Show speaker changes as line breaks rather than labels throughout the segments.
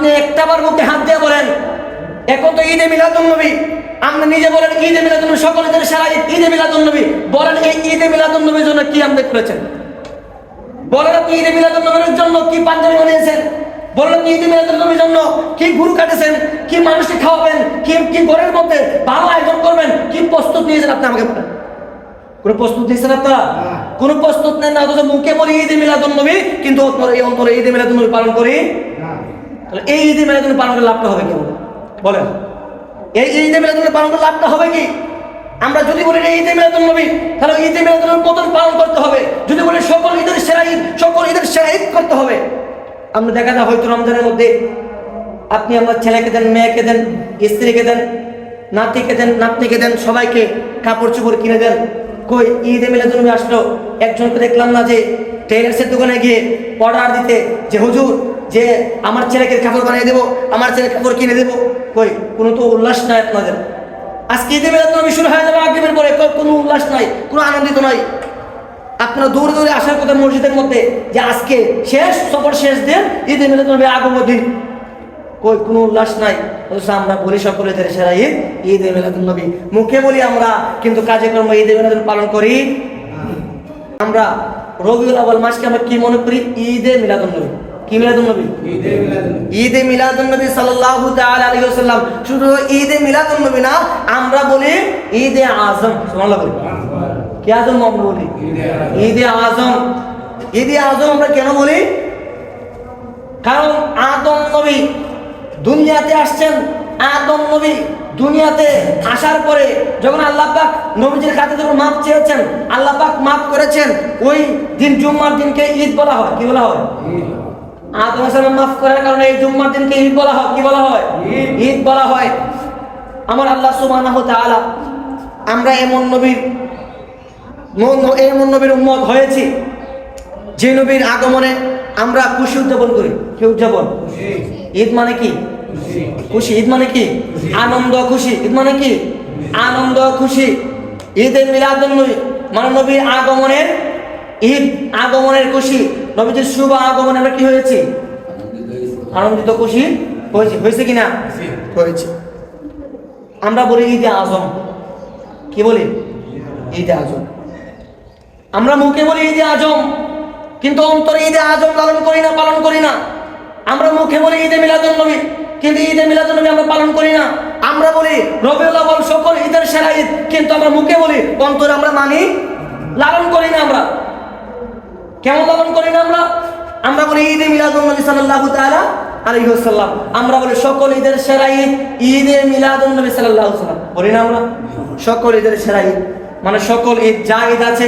আপনি একটাবার মুখে হাত দিয়ে বলেন এখন তো ঈদে মিলাদুন্নবী, আপনি নিজে বলেন ঈদে মিলাদুন্নবী, সকল ঈদের সেরা ঈদ ঈদে মিলাদুন্নবী। বলেন এই ঈদে মিলাদুন্নবীর জন্য কি আপনি করেছেন? বলেন আপনি ঈদে মিলাদুন্নবীর জন্য কি পাঞ্জাবি বানিয়েছেন? বলেন আপনি ঈদে মিলাদুন্নবীর জন্য কি গরু কাটেছেন, কি মানুষকে খাওয়াবেন, কি ঘরের মধ্যে ভালো আয়োজন করবেন, কি প্রস্তুত নিয়েছেন? আপনি আমাকে বলেন, কোনো প্রস্তুত নিয়েছেন আপনারা? কোনো প্রস্তুত নেন না, অথচ মুখে বলি ঈদে মিলাদুন্নবী, কিন্তু এই অন্তরে ঈদে মিলাদুন্নবী পালন করি। তাহলে এই ঈদে মিলাদুন্নবী পালন করে লাভটা হবে কি? বলেন, এই ঈদে মিলাদুন্নবী পালন করে লাভটা হবে কি? আমরা যদি বলি ঈদে মিলাদুন্নবী, তাহলে ঈদে মিলাদুন্নবী কতদিন পালন করতে হবে? যদি বলি সকল ঈদের সেরা ঈদ, সকল ঈদের সেরা ঈদ করতে হবে। আমরা দেখা যায় হয়তো রমজানের মধ্যে আপনি আমার ছেলেকে দেন, মেয়েকে দেন, স্ত্রীকে দেন, নাতিকে দেন, নাতনিকে দেন, সবাইকে কাপড় চোপড় কিনে দেন। কই ঈদে মিলাদুন্নবী আসলো, একজনকে দেখলাম না যে টেইলার্সের দোকানে গিয়ে অর্ডার দিতে যে হুজুর যে আমার ছেলেকে কাপড় বানিয়ে দেবো, আমার ছেলে কাপড় কিনে দেবো। কই কোনো তো উল্লাস নাই আপনাদের। আজকে ঈদে মিলাদুন্নবী শুরু হয়ে যাবে মাগরিবের পরে, কোনো উল্লাস নাই, কোনো আনন্দিত নাই। আপনারা দৌড়ে দৌড়ে আসার কথা মসজিদের মধ্যে যে আজকে শেষ সফর, শেষ দিন ঈদে মিলাদুন্নবী আগমন দিন, কই কোনো উল্লাস নাই। অথচ আমরা বলি সকল ঈদের সেরা ঈদ ঈদে মিলাদুন্নবী, মুখে বলি আমরা, কিন্তু কাজে কর্ম ঈদে মিলাদুন্নবী পালন করি। আমরা রবিউল আউয়াল মাসকে আমরা কি মনে করি? ঈদে মিলাদুন্নবী। কি মিলাদুন্নবী? ঈদে মিলাদুন্নবী সাল্লাল্লাহু তাআলা আলাইহি ওয়াসাল্লাম। শুধু ঈদে মিলাদুন্নবী না, আমরা বলি ঈদে আজম। সুবহানাল্লাহ বলি। কি আজম আমরা বলি? ঈদে আজম। ঈদে আজম আমরা কেন বলি? কারণ আদম নবী দুনিয়াতে আসছেন। আদম নবী দুনিয়াতে আসার পরে যখন আল্লাহ পাক নবীজির কাছে যখন মাপ চেয়েছেন, আল্লাহ পাক মাফ করেছেন। ওই দিন জুম্মার দিনকে ঈদ বলা হয়। কি বলা হয়? আদম আলাইহিস সালাম মাফ করার কারণে এই জুম্মার দিনকে ঈদ বলা হয়। কি বলা হয়? ঈদ বলা হয়। আমার আল্লাহ সুবহানাহু ওয়া তাআলা, আমরা এমন নবীর উম্মত হয়েছি যে নবীর আগমনে আমরা খুশি উদযাপন করি। কি উদযাপন? ঈদ মানে কি? খুশি। ঈদ মানে কি? আনন্দ, খুশি। ঈদ মানে কি? আনন্দ, খুশি। ঈদে মিলাদুন্নবী মানে নবীর আগমনের ঈদ, আগমনের খুশি। নবীজির শুভ আগমনে আমরা কি হয়েছি? আনন্দিত, খুশি হয়েছে। হয়েছে কিনা? হয়েছে। আমরা বলি ঈদে আজম। কি বলি? ঈদে আজম। আমরা মুখে বলি ঈদে আজম, কিন্তু অন্তরে ঈদে আজম লালন করি না, পালন করি না। আমরা মুখে বলি ঈদে মিলাদুন্নবী, কিন্তু ঈদে মিলাদুন্নবী আমরা পালন করি না। আমরা বলি রবিউল আউয়াল সকল ঈদের সেরা ঈদ, কিন্তু আমরা মুখে বলি, অন্তরে আমরা মানি, লালন করি না। আমরা কেমন লালন করি না? আমরা বলি ঈদে মিলাদুন্নবী সাল্লাল্লাহু তাআলা আলাইহি ওয়াসাল্লাম। আমরা বলি সকল ঈদের সেরা ঈদ ঈদে মিলাদুন্নবী সাল্লাল্লাহু আলাইহি ওয়াসাল্লাম। বলি না আমরা? সকল ঈদের সেরা ঈদ মানে সকল ঈদ, যা ঈদ আছে,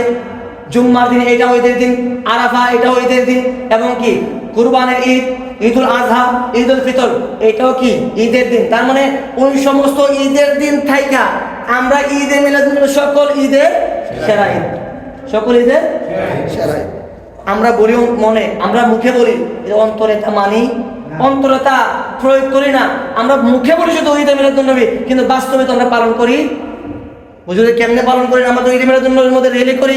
জুম্মার দিন এটা ঈদের দিন, আরাফা এটা ঈদের দিন, এবং কি কুরবানের ঈদ, ঈদুল আজহা, ঈদুল ফিতর এটাও কি ঈদের দিন। তার মানে ওই সমস্ত ঈদের দিন থাইকা আমরা ঈদে মিলাদুন্নবী সকল ঈদের সেরা ঈদ, সকল ঈদের সেরা ঈদ আমরা বলি মনে, আমরা মুখে বলি, অন্তরে তা মানি, অন্তরে তা প্রয়োগ করি না। আমরা মুখে বলি শুধু ঈদে মিলাদুন্নবী, কিন্তু বাস্তবে তো আমরা পালন করি। বুঝলে কেমনে পালন করি? আমরা তো ঈদে মিলাদুন্নবীর মধ্যে রেলি করি,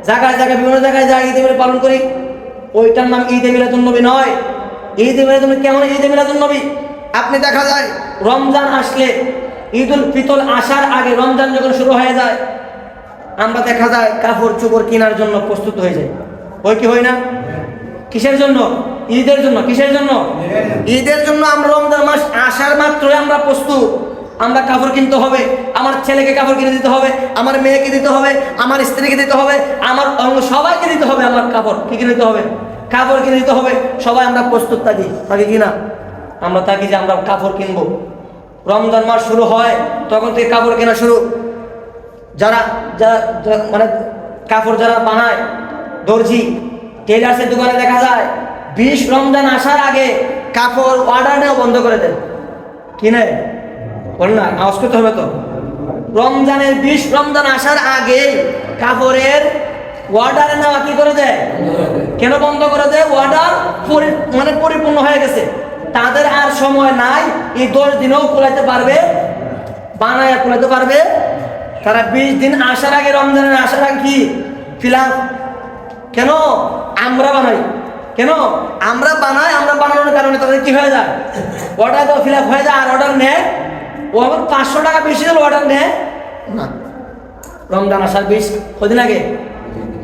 জায়গায় জায়গায় বিভিন্ন জায়গায় যা ঈদে মিলাদ পালন করি, ওইটার নাম ঈদে মিলাদুন্নবী নয়। ঈদে মিলাদুন্নবী কেমন? ঈদে মিলাদুন্নবী আপনি দেখা যায় রমজান আসলে, ঈদুল ফিতর আসার আগে, রমজান যখন শুরু হয়ে যায়, আমরা দেখা যায় কাপড় চোপড় কেনার জন্য প্রস্তুত হয়ে যায়। ওই কি হয় না? কিসের জন্য? ঈদের জন্য। কিসের জন্য? ঈদের জন্য। আমরা রমজান মাস আসার মাত্রই আমরা প্রস্তুত। আমরা কাপড় কিনতে হবে, আমার ছেলেকে কাপড় কিনে দিতে হবে, আমার মেয়েকে দিতে হবে, আমার স্ত্রীকে দিতে হবে, আমার সবাইকে দিতে হবে। আমার কাপড় কি কিনে দিতে হবে? কাপড় কিনে দিতে হবে। সবাই আমরা প্রস্তুত থাকি কিনা? আমরা থাকি যে আমরা কাপড় কিনবো। রমজান মাস শুরু হয় তখন থেকে কাপড় কেনা শুরু। যারা মানে কাপড় যারা বানায়, দর্জি, টেইলার্সের দোকানে দেখা যায় 20 রমজান আসার আগে কাপড় অর্ডার নেওয়া বন্ধ করে দেয়। কিনে বল না, আওয়াজ করতে হবে তো। রমজানের 20 রমজান আসার আগে কাপড়ের অর্ডার নেওয়া কি করে দেয়? কেন বন্ধ করে দেয়? অর্ডার মানে পরিপূর্ণ হয়ে গেছে, তাদের আর সময় নাই। এই 10 দিনেও কুলাইতে পারবে, বানায় কুলাইতে পারবে। তারা 20 দিন আসার আগে, রমজানের আসার আগে কি ফিলাপ। কেন? আমরা বানাই, কেন? আমরা বানাই, আমরা বানানোর কারণে তাদের কি হয়ে যায়, অর্ডার তো ফিল আপ হয়ে যায়, আর অর্ডার নেয় ও আবার 500 টাকা বেশি হলে অর্ডার নেয় না। রমজান আসার 20 কদিন আগে,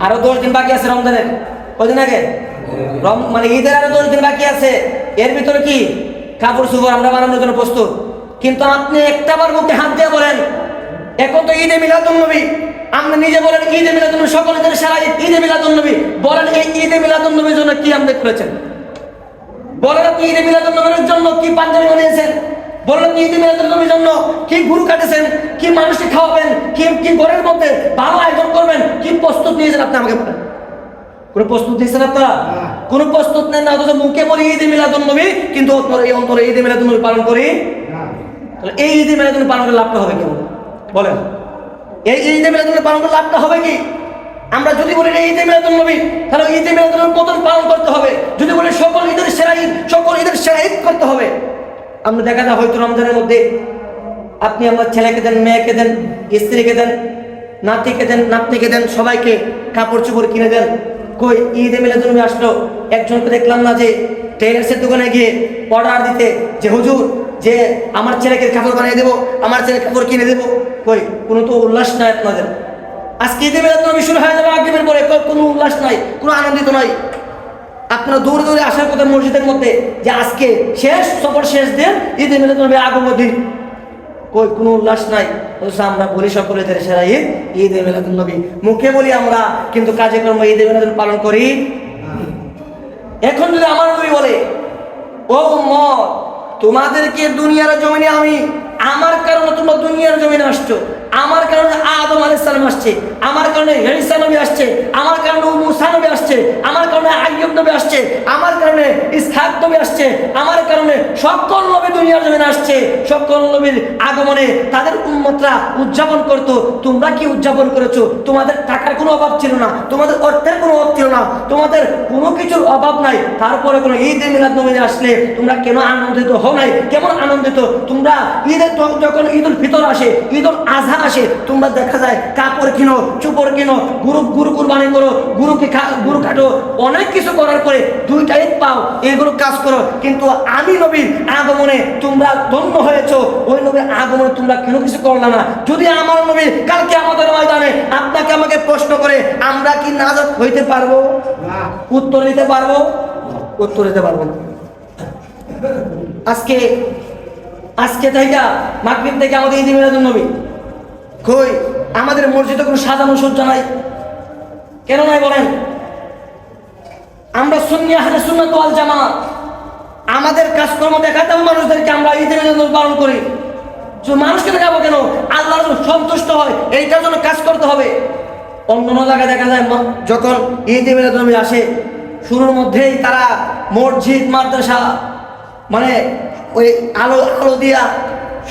আরো 10 দিন বাকি আছে রমজানের, কদিন আগে মানে ঈদের আরো 10 দিন বাকি আছে। এর ভিতরে কি কাপড় চোপড় আমরা বানানোর জন্য প্রস্তুত। কিন্তু আপনি একটা বার মুখে হাত দিয়ে বলেন, এখন তো ঈদে মিলাদুন নবী, আপনি নিজে বলেন ঈদে মিলাদুন নবী, সকলের সারা ঈদে মিলাদুন নবী, বলেন এই ঈদে মিলাদুন নবীর জন্য কি আপনি করেছেন? বলেন আপনি ঈদে মিলাদুন নবীর জন্য কি পাঞ্জাবি বানিয়েছেন? বলেন আপনি ঈদে মিলাদুন নবীর জন্য কি গরু কাটেছেন, কি মানুষকে খাওয়াবেন, কি ঘরের মধ্যে ভালো আয়োজন করবেন, কি প্রস্তুত নিয়েছেন? আপনি আমাকে বলেন, কোনো প্রস্তুত নিয়েছেন আপনারা? কোনো প্রস্তুত নেন না, অথচ মুখে বলি ঈদে মিলাদুন নবী, কিন্তু অন্তরে ঈদে মিলাদুন নবী পালন করি। তাহলে এই ঈদে মিলাদুন নবী পালন করে লাভটা হবে কি বলেন? এই ঈদে মিলাদুন নবী পালন করে লাভটা হবে কি? আমরা যদি বলি ঈদে মিলাদুন নবী, তাহলে ঈদে মিলাদুন নবীর মতন পালন করতে হবে। যদি বলি সকল ঈদের সেরা ঈদ, সকল ঈদের সেরা ঈদ করতে হবে। আমরা দেখা যায় হয়তো রমজানের মধ্যে আপনি আমার ছেলেকে দেন, মেয়েকে দেন, স্ত্রীকে দেন, নাতিকে দেন, নাতনিকে দেন, সবাইকে কাপড় চোপড় কিনে দেন। কই ঈদে মিলাদুন নবী আসলো, একজনকে দেখলাম না যে টেইলার্সের দোকানে গিয়ে অর্ডার দিতে যে হুজুর যে আমার ছেলেকে কাপড় বানিয়ে দেবো, আমার ছেলের কাপড় কিনে দেবো। কই কোনো তো উল্লাস নাই আপনাদের। আজকে ঈদে মিলাদুন নবী শুরু হয়ে যাবে মাগরিবের পরে, কোনো উল্লাস নাই, কোনো আনন্দিত নাই। আপনারা দৌড়ে দৌড়ে আসার কথা মসজিদের মধ্যে যে আজকে শেষ সফর, শেষ দিন ঈদে মিলাদুন নবী আগমন দিন, কই কোনো উল্লাস নাই। অথচ আমরা বলি সকলের সেরা ঈদ ঈদে মিলাদুন নবী, মুখে বলি আমরা, কিন্তু কাজে কর্ম ঈদে মিলাদুন পালন করি। এখন যদি আমার নবী বলে, ও উম্মত, তোমাদেরকে দুনিয়ার জমিনে আমি, আমার কারণে তোমরা দুনিয়ার জমিনে আসছো, আমার কারণে আদম আলাইহিস সালাম আসছে, আমার কারণে ঈসা নবী আসছে, আমার কারণে মুসা নবী আসছে, আমার কারণে আইয়ুব নবী আসছে, আমার কারণে ইসহাক নবী আসছে, আমার কারণে সকল নবী দুনিয়ার জমিনে আসছে। সকল নবীর আগমনে তাদের উম্মতরা উদযাপন করতো। তোমরা কি উদযাপন করেছো? তোমাদের টাকার কোনো অভাব ছিল না, তোমাদের অর্থের কোনো অভাব ছিল না, তোমাদের কোনো কিছুর অভাব নাই। তারপরে কোনো ঈদে মিলাদ নবী আসলে তোমরা কেন আনন্দিত হও নাই? কেমন আনন্দিত তোমরা? ঈদের যখন ঈদুল ফিতর আসে, ঈদুল আজহা আসে, তোমরা দেখা যায় কাপড় কিনো, চোপড় কিনো, গরু কুরবানি করো, গরু কাটো, অনেক কিছু করার পরে 2টা ঈদ পাও, এইগুলো কাজ করো। কিন্তু আমি নবীর আগমনে তোমরা ধন্য হয়েছো, ওই নবীর আগমনে তোমরা কেন কিছু করলা না? যদি আমার নবী কালকে আমাদের ময়দানে আপনাকে আমাকে প্রশ্ন করে, আমরা কি নাজাত হইতে পারবো? উত্তর দিতে পারবো? উত্তর দিতে পারবো না। আজকে থেকে মাগরিব থেকে আমাদের ঈদে মিলাদুন নবী, কই আমাদের মসজিদে কোনো সাজানো সজ্জা নাই। কেন নাই বলেন? আমরা সুন্নি আহলে সুন্নাত ওয়াল জামাত, আমাদের কাজকর্ম দেখাতে হবে মানুষদেরকে, আমরা ঈদে মিলাদুন পালন করি। মানুষকে দেখাবো কেন? আল্লাহ সন্তুষ্ট হয় এইটার জন্য কাজ করতে হবে। অন্য জায়গায় দেখা যায় যখন ঈদে মিলাদুন নবী আসে, শুরুর মধ্যেই তারা মসজিদ মাদ্রাসা মানে ওই আলো দিয়া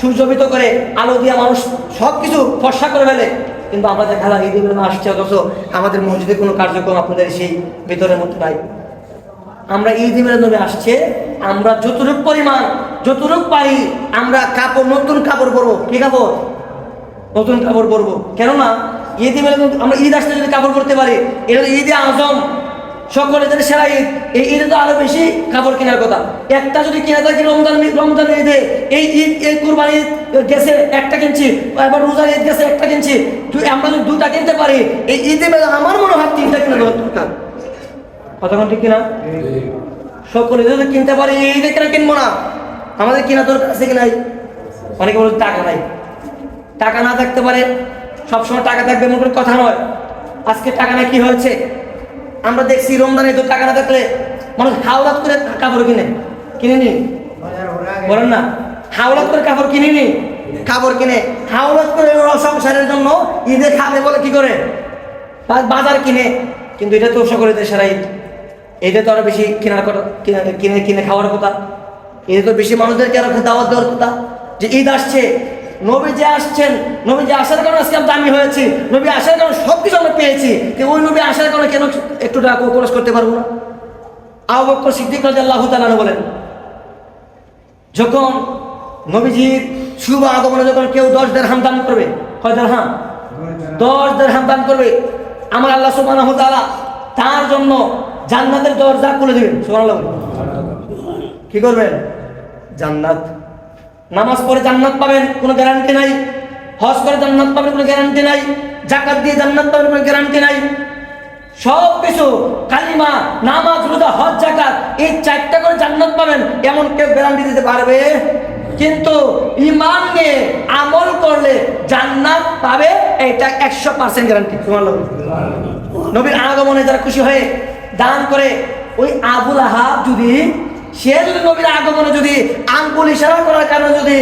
সুশোভিত করে, আলো দিয়া মানুষ সব কিছু ফর্সা করে ফেলে। কিন্তু আমরা দেখা যায় ঈদে মিলাদ আসছে, অথচ আমাদের মসজিদে কোনো কার্যক্রম আপনাদের সেই ভিতরের মধ্যে নাই। আমরা ঈদে মিলাদ নবী আসছে, আমরা যতটুক পরিমাণ যতটুক পারি আমরা কাপড়, নতুন কাপড় পরবো। কি কাপড়? নতুন কাপড় পরবো। কেননা ঈদে মিলাদ, আমরা ঈদ আসতে যদি কাপড় পরতে পারি, এটা ঈদে আজম, সকলের সেরা ঈদ। এই ঈদে তো আরো বেশি কাপড় কেনার কথা। একটা যদি কিনা থাকি রমজান ঈদে, এই ঈদ, এই কুরবানি ঈদ গেছে একটা কিনছি, এবার রোজার ঈদ গেছে একটা কিনছি, আমরা যদি 2টা কিনতে পারি, এই ঈদে আমার মনে হয় 3টা কিনা দরকার। কতক্ষণ ঠিক কিনা? সকলে যদি কিনতে পারি, এই ঈদে কেন কিনবো না? আমাদের কিনা দরকার আছে কি নাই? অনেকে বলছে টাকা নাই। টাকা না থাকতে পারে, সবসময় টাকা থাকবে এমন কোনো কথা নয়। আজকে টাকা না কি হয়েছে আমরা দেখছি, রমজানে তো টাকা না থাকলে মানুষ হাওলাত করে কাপড় কিনে নি, বলেন না, হাওলাত করে কাপড় কিনে হাওলাত করে সংসারের জন্য ঈদে খাবে বলে কি করে বাজার কিনে। কিন্তু এটা তো সকলের সেরা ঈদ, এটা তো আরো বেশি কেনার কথা, কিনে খাওয়ার কথা। এটা তো বেশি মানুষদেরকে আরো দাওয়াত দেওয়ার কথা যে ঈদ আসছে, নবী যে আসছেন, নবী যে আসার কারণে আজকে দামি হয়েছি, নবী আসার কারণে সবকিছু আমরা পেয়েছি। ওই নবী আসার কারণে কেন একটু টাকা খরচ করতে পারবো না? আবু বকর সিদ্দিক রাদিয়াল্লাহু তাআলা বলেন, যখন নবীজির শুভ আগমনে যখন কেউ 10 দিরহাম দান করবে, কয় দিরহাম? 10 দিরহাম দান করবে, আমার আল্লাহ সুবহানাহু ওয়া তাআলা তার জন্য জান্নাতের দরজা খুলে দিবেন। সুবহানাল্লাহ। কি করবেন? জান্নাত। নামাজ পড়ে জান্নাত পাবেন, কোনো গ্যারান্টি নাই। হজ করে জান্নাত পাবেন, কোনো গ্যারান্টি নাই। যাকাত দিয়ে জান্নাত পাবেন, কোনো গ্যারান্টি নাই। সব কিছু কালিমা, নামাজ, রোজা, হজ, যাকাত, এই 4টা করে জান্নাত পাবেন, এমন কেউ গ্যারান্টি দিতে পারবে? কিন্তু ঈমান নিয়ে আমল করলে জান্নাত পাবে, এটা 100% গ্যারান্টি। সুবহানাল্লাহ। নবীর আগমনে যারা খুশি হয়ে দান করে, ওই আবুল আহাব যদি সে যদি নবীর আগমনে যদি আঙ্গুল ইশারা করার কারণে যদি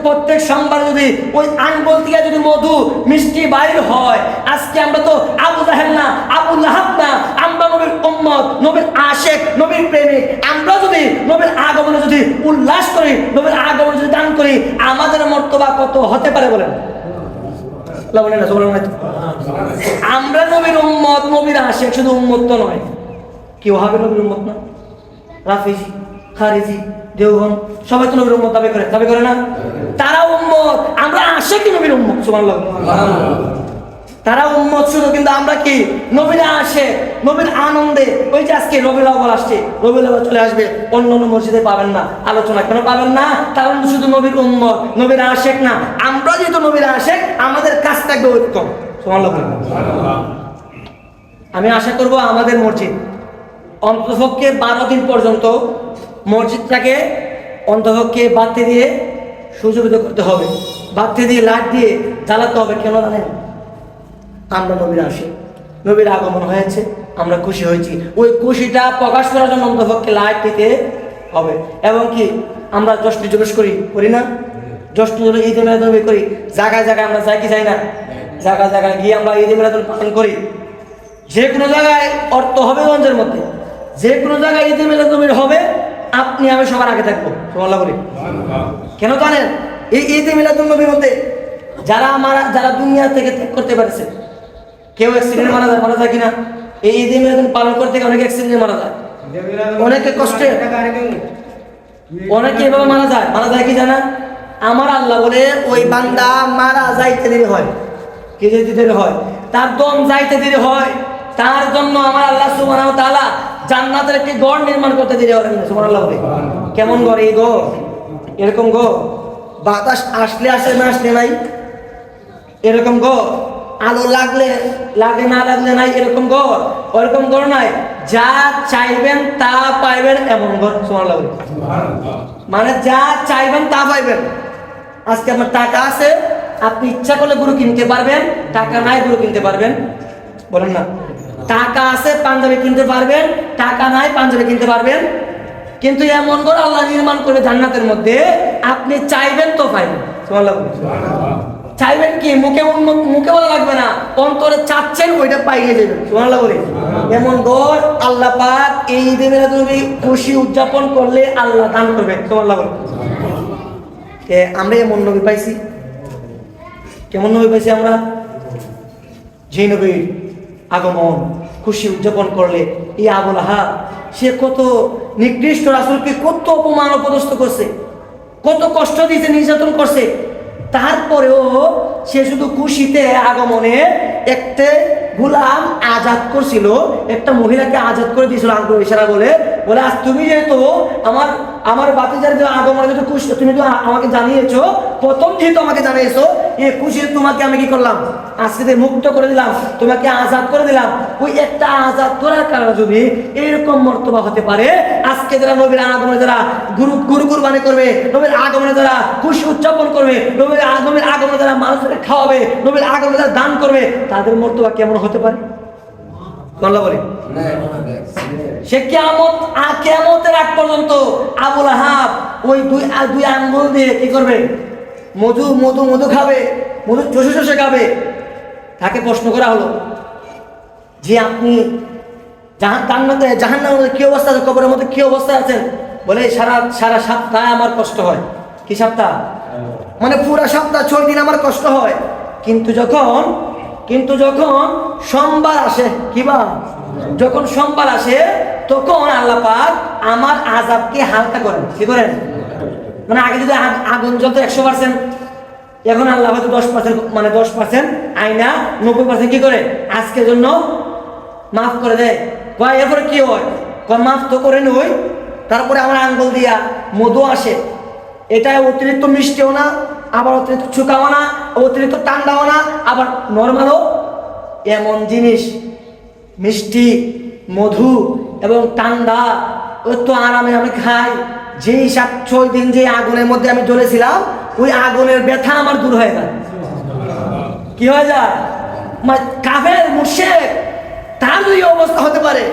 প্রত্যেক সোমবার যদি ওই আঙ্গুল থেকে যদি মধু মিষ্টি বাইর হয়, আজকে আমরা তো আবু জাহেল না, আবু লাহাব না, আমরা নবীর উম্মত, নবীর আশেক, নবীর প্রেমিক। আমরা যদি নবীর আগমনে যদি উল্লাস করি, নবীর আগমনে যদি দান করি, আমাদের মর্তবা কত হতে পারে বলেন? আমরা নবীর উম্মত, নবীর আশেক, শুধু উম্মত তো নয়, কেউ হবে নবীর উম্মত না? রাফিজি, খারিজি, দেওবন্দ সবাই তো নবীর উম্মত দাবি করে না? তারা উম্মত, আমরা আশেক নবীর উম্মত। সুবহানাল্লাহ। তারা উম্মত শুধু, কিন্তু আমরা কি? নবীর আশেক, নবীর আনন্দে। ওই যে আজকে রবিউল আউয়াল আসছে, রবিউল আউয়াল চলে আসবে, অন্য মসজিদে পাবেন না আলোচনা। কেন পাবেন না? কারণ শুধু নবীর উম্মত, নবীর আশেক না। আমরা যেহেতু নবীর আশেক, আমাদের কাজ থাকবে উত্তম। সুবহানাল্লাহ। আমি আশা করব আমাদের মসজিদ অন্ততপক্ষে 12 দিন পর্যন্ত মসজিদটাকে অন্ততপক্ষে বাতি দিয়ে সুযোগিত করতে হবে, বাতি দিয়ে লাইট দিয়ে জ্বালাতে হবে। কেন জানেন? আমরা নবীর আসে, নবীর আগমন হয়েছে, আমরা খুশি হয়েছি, ওই খুশিটা প্রকাশ করার জন্য অন্ততপক্ষে লাইট দিতে হবে। এবং কি আমরা জশ্ন জুলুস করি না? জশ্ন জুলুস, ঈদ মিলাদ করি, জায়গায় জায়গায় আমরা যাই কি যাই না? জায়গায় জায়গায় গিয়ে আমরা ঈদ মিলাদ পালন করি। যে কোনো জায়গায় অর্থ হবে গঞ্জের মধ্যে, যে কোনো জায়গায় ঈদ মিলাদ হবে, আপনি আমি সবার আগে থাকবো। সুবহানাল্লাহ বলি। কেন জানেন? এই ঈদ মিলাদ নবীর মধ্যে যারা দুনিয়া থেকে ত্যাগ করতে পারছে, কেউ অ্যাক্সিডেন্টে মারা যায় কিনা? এই ঈদ মিলাদ পালন করতে গিয়ে অনেকে অ্যাক্সিডেন্টে মারা যায়, অনেকে কষ্টে, অনেকে এভাবে মারা যায় কি জানা? আমার আল্লাহ বলে ওই বান্দা মারা যাইতে দেরি হয়, কি যেতে দেরি হয়, তার দম যাইতে দেরি হয়, তার জন্য আমার আল্লাহ সুবহানাহু ওয়া তাআলা জান্নাতের একটি গড় নির্মাণ করতে দেরি হয়। সুবহানাল্লাহ বলে। কেমন গড়? এই গড় এরকম গড়, বাতাস আসলে আসে, না আসলে নাই, এরকম গড়। আলো লাগলে লাগে, না লাগলে নাই, এরকম গড়। ওরকম গড় নাই, যা চাইবেন তা পাইবেন, এমন গড়। সুবহানাল্লাহ বলে। মানে যা চাইবেন তা পাইবেন। আজকে আপনার টাকা আছে, আপনি ইচ্ছা করলে গরু কিনতে পারবেন, টাকা নাই গরু কিনতে পারবেন? বলেন না? টাকা আছে পাঞ্জাবি কিনতে পারবেন, টাকা নাই পাঞ্জাবি কিনতে পারবেন। কিন্তু এমন করে আল্লাহ নির্মাণ করবে জান্নাতের মধ্যে, আপনি চাইবেন তো পাইবেন। সুবহানাল্লাহ। চাইবেন কি? মুখে বলা লাগবে না, অন্তরে চাচ্ছেন, ওইটা পাইয়ে যাবেন। সুবহানাল্লাহ বলে। এমন ঘর আল্লাহ পাক এই ঈদে মিলাদুন্নবী খুশি উদযাপন করলে আল্লাহ দান করবে। সুবহানাল্লাহ বলে। আমরা এমন নবী পাইছি, কেমন নবী পাইছি আমরা? যে নবীর আগমন খুশি উদযাপন করলে এই আবুল আহাব সে কত নিকৃষ্ট রাসূলকে কত অপমান অপদস্থ করছে, কত কষ্ট দিয়েছে, নির্যাতন করছে, তারপরেও সে শুধু খুশিতে আগমনে একটা গোলাম আজাদ করছিল, একটা মহিলাকে আজাদ করে দিয়েছিল আঙ্গুল ইশারা বলে আজ তুমি যেহেতু আমার বাতিজার যে আগমনে যেহেতু খুশি, তুমি তো আমাকে জানিয়েছো, প্রথম যেহেতু আমাকে জানিয়েছো, এই খুশিতে তোমাকে আমি কি করলাম? আজকে মুক্ত করে দিলাম, তোমাকে আজাদ করে দিলাম। ওই একটা আজাদ করার কারণে যদি এরকম মর্তবা হতে পারে, আজকে যারা নবীর আগমনে যারা গুরু কুরবানি করবে, নবীর আগমনে যারা খুশি উদযাপন করবে, নবীর আগমনে যারা মানুষকে খাওয়াবে, নবীর আগমনে যারা দান করবে, তাদের মর্তবা কেমন হতে পারে? আল্লাহ বলে। সে কিয়ামতের আগ পর্যন্ত আবুল আহাব ওই দুই আঙ্গুল দিয়ে কি করবে? মধু খাবে, মধু চষে খাবে। তাকে প্রশ্ন করা হলো যে আপনি জাহান্নামের মধ্যে কি অবস্থা আছে, কবরের মধ্যে কি অবস্থা আছেন? বলে সারা সপ্তাহ আমার কষ্ট হয়। কি সপ্তাহ? মানে পুরা সপ্তাহ 6 দিন আমার কষ্ট হয়। কিন্তু যখন সোমবার আসে, যখন সোমবার আসে, তখন আল্লাহ পাক আমার আযাবকে হালকা করেন। কি করেন? মানে আগে যদি আগুন জ্বলতো 100%, এখন আল্লাহ হয়তো 10%, মানে 10% আইনা 90% কি করে আজকের জন্য মাফ করে দেয়, কয় এরপরে কি হয়? কয় মাফ তো করে নই, তারপরে আমার আঙ্গুল দিয়া মধু আসে, এটা অতিরিক্ত মিষ্টিও না, আবার অতিরিক্ত শুকাও না, অতিরিক্ত ঠান্ডাও না, আবার নর্মালও। এমন জিনিস মিষ্টি, মধু এবং ঠান্ডা অত আরামে আমি খাই, যেই 7-6 দিন যে আগুনের মধ্যে আমি জ্বলেছিলাম, ওই আগুনের ব্যথা আমার দূর হয়ে যায়। কি হয়ে যায়? কাফের মুশরিক তার যদি অবস্থা হতে পারে,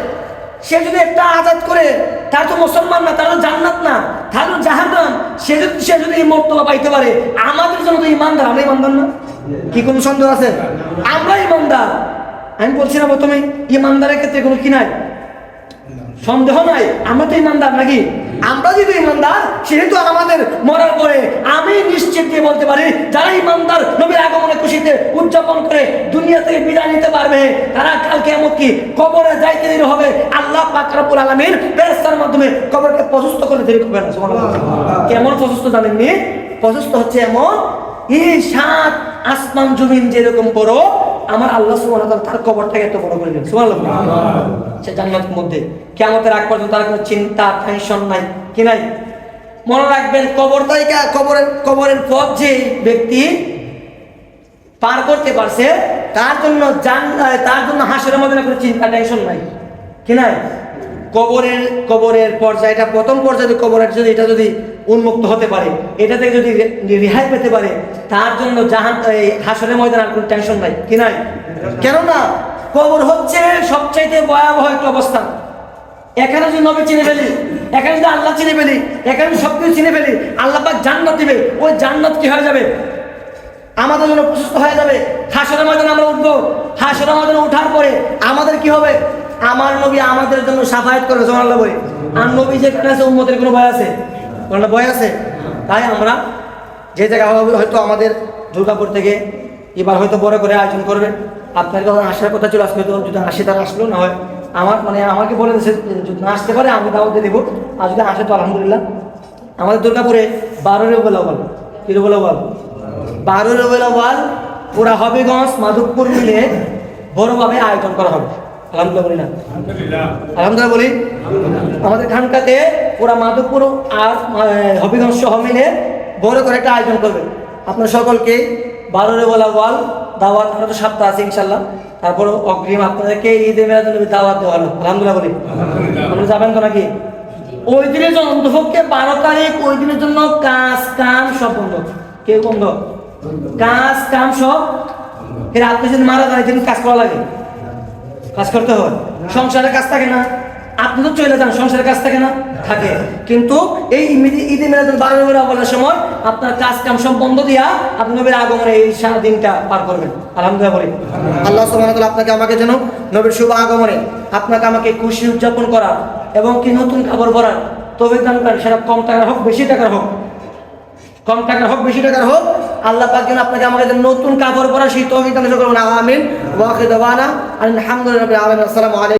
সে যদি একটা আজাদ করে, তার তো মুসলমান না, তার তো জান্নাত না, তার তো জাহান্নাম, সে যদি এই মর্তবা পাইতে পারে, আমাদের জন্য তো ইমানদার, আমরা ইমানদার না? কি কোনো সন্দেহ আছে? আমরা ইমানদার। আমি বলছি না প্রথমে, ইমানদারের ক্ষেত্রে কোনো কি নাই, সন্দেহ নাই, আমরা তো ইমানদার নাকি? আমরা যদি ইমানদার, সেহেতু আমাদের মরার পরে আমি নিশ্চিত দিয়ে বলতে পারি, যারা ইমানদার নবীর আগমনে খুশিতে উদযাপন করে দুনিয়া থেকে বিদায় নিতে পারবে, তারা কাল কিয়ামত কি কবরে যাইতে দেরি হবে, আল্লাহ পাক রব্বুল আলামিন ফেরেশতার মাধ্যমে কবরকে প্রশস্ত করে দেরি করবে না। সুবহানাল্লাহ। কেমন প্রশস্ত জানেননি? প্রশস্ত হচ্ছে এমন, এই 7 আসমান জমিন যেরকম বড়, আমার আল্লাহ সুবহানাহু ওয়া তাআলা তার কবরটাকে এত বড় করে দিলেন। সুবহানাল্লাহ। সে জান্নাতের মধ্যে কিয়ামতের আগ পর্যন্ত তার কোনো চিন্তা টেনশন নাই, কি নাই? মনে রাখবেন, কবরের পথ যে ব্যক্তি পার করতে পারছে, তার জন্য হাসরের মধ্যে কোনো চিন্তা টেনশন নাই, কি নাই? কবরের পর্যায়টা, প্রথম পর্যায়ে কবরের যদি এটা যদি উন্মুক্ত হতে পারে, এটা থেকে যদি রেহাই পেতে পারে, তার জন্য হাসরের ময়দানে আর কোনো টেনশন নাই, কি নাই? কেননা কবর হচ্ছে সবচাইতে ভয়াবহ একটা অবস্থান। এখানে যদি নবী চিনে ফেলি, এখানে যদি আল্লাহ চিনে ফেলি, এখানে সবকিছু চিনে ফেলি, আল্লাহ পাক জান্নাত দিবে, ওই জান্নাত কি হয়ে যাবে? আমাদের জন্য প্রশস্ত হয়ে যাবে। হাসরের ময়দানে আমরা উঠবো, হাসরের ময়দানে ওঠার পরে আমাদের কি হবে? আমার নবী আমাদের জন্য শাফায়াত করবে, সুবহানাল্লাহ বলে। আর নবী যেখানে আছে, উম্মতের কোনো ভয় আছে? কোনো ভয় আছে? তাই আমরা যে জায়গায় হয়তো আমাদের দুর্গাপুর থেকে এবার হয়তো বড় করে আয়োজন করবে, আপনার যখন আসার কথা ছিল, আজকে যদি আসে তারা আসলো, না হয় আমাকে বলে দিয়েছে যদি না আসতে পারে আমি দাওয়াত দিয়ে দেবো, আর যদি আসে তো আলহামদুলিল্লাহ। আমাদের দুর্গাপুরে 12 রবিউল আউয়াল, কি রবিউল আউয়াল? 12 রবিউল আউয়াল পুরা হবিগঞ্জ মাধবপুর মিলে বড়ভাবে আয়োজন করা হবে। আলহামদুলিল্লাহ বলি না? আলহামদুলিল্লাহ বলি। আমাদের খানকাতে পুরা মাধবপুর আর হবিগঞ্জ সহ মিলে বড় করে একটা আয়োজন করবে। আপনার সকলকে 12 রবিউল আউয়াল দাওয়াত, আমরা তো সপ্তাহ আছে ইনশাল্লাহ, তারপর অগ্রিম আপনাদেরকে ঈদে মিলাদুন্নবী দাওয়াত দেওয়া হলো। আলহামদুলিল্লাহ বলি। আমরা যাবেন তো নাকি? ওই দিনের জন্য অন্তপক্ষে 12 তারিখ, ওই দিনের জন্য কাজ কাম সব বন্ধ। কেউ বন্ধ? কাজ কাম সব। আপনি যদি মারা যান, যেদিন কাজ করা লাগে, কাজ করতে হয়, সংসারের কাজ থাকে না? আপনি তো চলে যান, সংসারের কাজ থাকে না? থাকে। কিন্তু এই ঈদে মিলাদুল 12 রবিউল আউয়ালের সময় আপনার কাজ কাম সব বন্ধ দিয়া আপনি নবীর আগমনে এই দিনটা পার করবেন। আলহামদুলিল্লাহ বলি। আল্লাহ সুবহানাহু ওয়া তাআলা আপনাকে আমাকে যেন নবীর শুভ আগমনে আপনাকে আমাকে খুশি উদযাপন করা এবং কি নতুন খবর পড়ার তৌফিক দান করেন। সেটা কম টাকার হোক, বেশি টাকার হোক, কম টাকার হোক, বেশি টাকার হোক, আল্লাহ পাক যেন আপনাকে আমাকে নতুন কাপড় পরা সেই তৌফিক দান করুন। আমিন। ওয়া আখিরু দাওয়ানা আলহামদুলিল্লাহি রাব্বিল আলামিন। আসসালামু আলাইকুম।